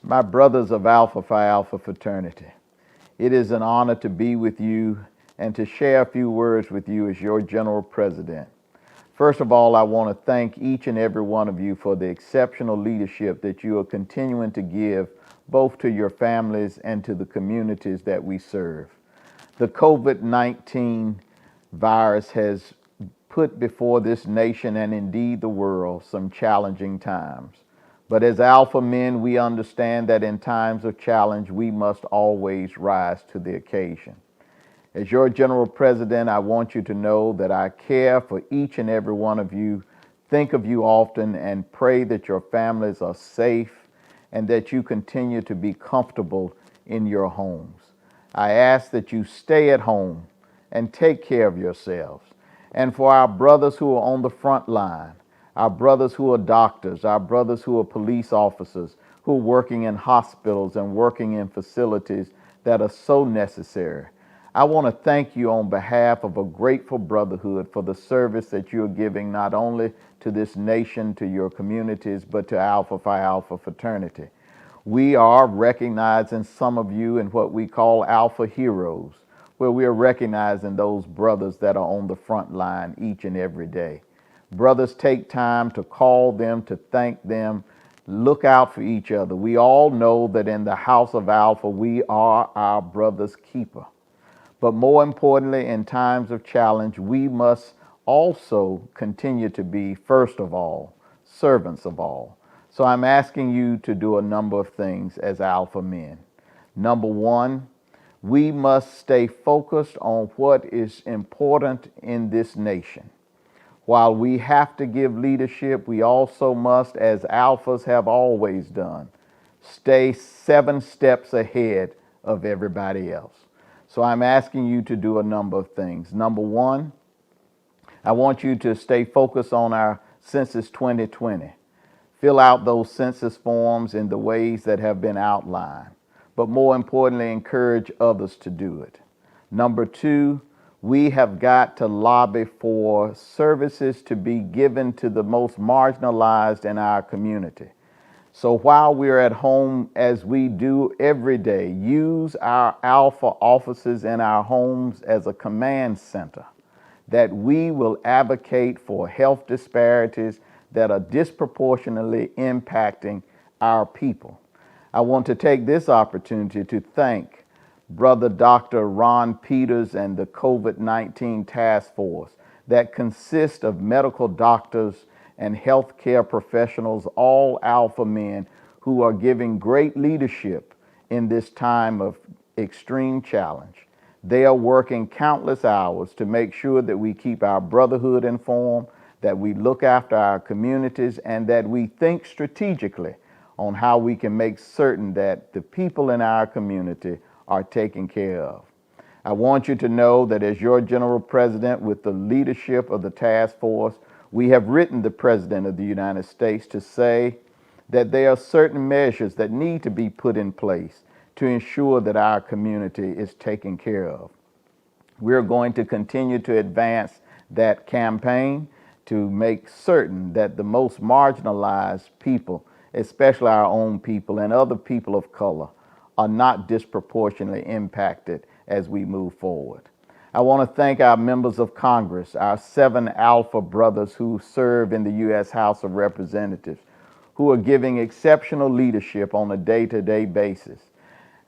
My brothers of Alpha Phi Alpha Fraternity, it is an honor to be with you and to share a few words with you as your General President. First of all, I want to thank each and every one of you for the exceptional leadership that you are continuing to give both to your families and to the communities that we serve. The COVID-19 virus has put before this nation and indeed the world some challenging times. But as Alpha men, we understand that in times of challenge, we must always rise to the occasion. As your General President, I want you to know that I care for each and every one of you, think of you often, and pray that your families are safe and that you continue to be comfortable in your homes. I ask that you stay at home and take care of yourselves. And for our brothers who are on the front line, our brothers who are doctors, our brothers who are police officers, who are working in hospitals and working in facilities that are so necessary, I want to thank you on behalf of a grateful brotherhood for the service that you're giving not only to this nation, to your communities, but to Alpha Phi Alpha Fraternity. We are recognizing some of you in what we call Alpha Heroes, where we are recognizing those brothers that are on the front line each and every day. Brothers, take time to call them, to thank them, look out for each other. We all know that in the house of Alpha, we are our brother's keeper. But more importantly, in times of challenge, we must also continue to be, first of all, servants of all. So I'm asking you to do a number of things as Alpha men. Number one, we must stay focused on what is important in this nation. While we have to give leadership, we also must, as Alphas have always done, stay 7 steps ahead of everybody else. So I'm asking you to do a number of things. Number one, I want you to stay focused on our Census 2020. Fill out those census forms in the ways that have been outlined, but more importantly, encourage others to do it. Number two, we have got to lobby for services to be given to the most marginalized in our community. So while we're at home, as we do every day, use our Alpha offices in our homes as a command center, that we will advocate for health disparities that are disproportionately impacting our people. I want to take this opportunity to thank Brother Dr. Ron Peters and the COVID-19 task force that consists of medical doctors and healthcare professionals, all Alpha men who are giving great leadership in this time of extreme challenge. They are working countless hours to make sure that we keep our brotherhood informed, that we look after our communities, and that we think strategically on how we can make certain that the people in our community are taken care of. I want you to know that as your General President, with the leadership of the task force, we have written the President of the United States to say that there are certain measures that need to be put in place to ensure that our community is taken care of. We're going to continue to advance that campaign to make certain that the most marginalized people, especially our own people and other people of color, are not disproportionately impacted as we move forward. I want to thank our members of Congress, our 7 Alpha brothers who serve in the U.S. House of Representatives, who are giving exceptional leadership on a day-to-day basis.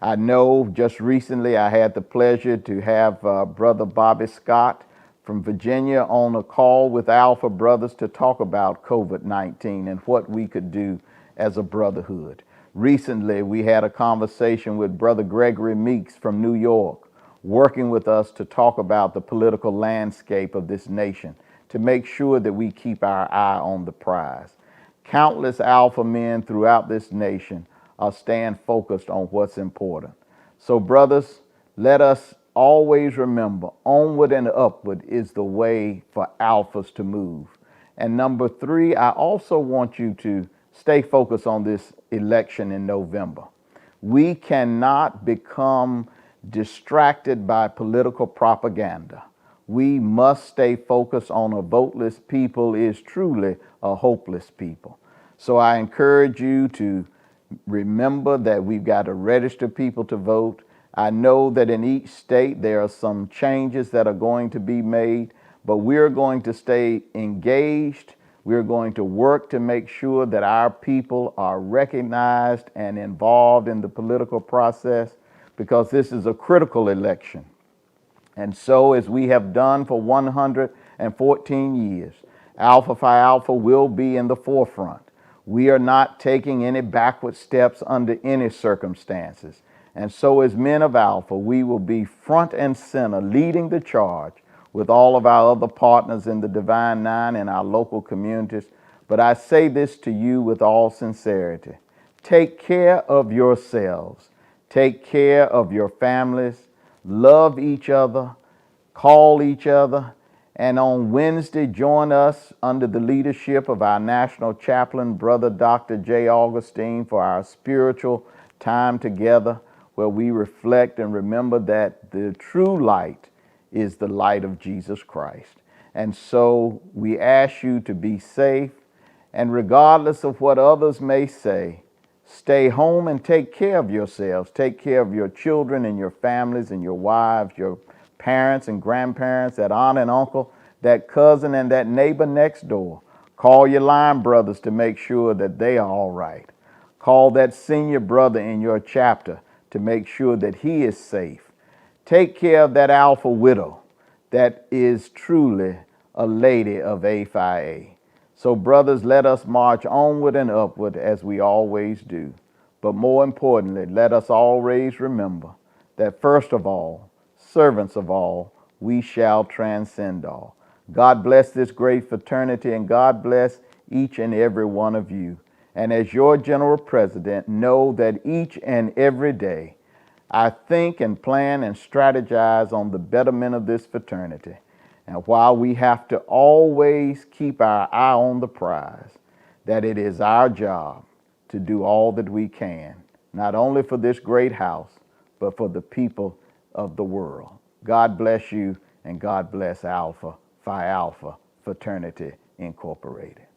I know just recently I had the pleasure to have Brother Bobby Scott from Virginia on a call with Alpha brothers to talk about COVID-19 and what we could do as a brotherhood. Recently, we had a conversation with Brother Gregory Meeks from New York, working with us to talk about the political landscape of this nation, to make sure that we keep our eye on the prize. Countless Alpha men throughout this nation are staying focused on what's important. So brothers, let us always remember, onward and upward is the way for Alphas to move. And number 3, I also want you to stay focused on this election in November. We cannot become distracted by political propaganda. We must stay focused on a voteless people is truly a hopeless people. So I encourage you to Remember that we've got to register people to vote. I know that in each state there are some changes that are going to be made, but we're going to stay engaged. We're going to work to make sure that our people are recognized and involved in the political process, because this is a critical election. And so, as we have done for 114 years, Alpha Phi Alpha will be in the forefront. We are not taking any backward steps under any circumstances. And so, as men of Alpha, we will be front and center, leading the charge with all of our other partners in the Divine Nine and our local communities. But I say this to you with all sincerity. Take care of yourselves. Take care of your families. Love each other. Call each other. And on Wednesday, join us under the leadership of our national chaplain, Brother Dr. J. Augustine, for our spiritual time together, where we reflect and remember that the true light is the light of Jesus Christ. And so we ask you to be safe, and regardless of what others may say, stay home and take care of yourselves. Take care of your children and your families and your wives, your parents and grandparents, that aunt and uncle, that cousin and that neighbor next door. Call your line brothers to make sure that they are all right. Call that senior brother in your chapter to make sure that he is safe. Take care of that alpha widow that is truly a lady of A Phi A. So brothers, let us march onward and upward as we always do. But more importantly, let us always remember that first of all, servants of all, we shall transcend all. God bless this great fraternity, and God bless each and every one of you. And as your General President, know that each and every day I think and plan and strategize on the betterment of this fraternity. And while we have to always keep our eye on the prize, that it is our job to do all that we can, not only for this great house, but for the people of the world. God bless you, and God bless Alpha Phi Alpha Fraternity Incorporated.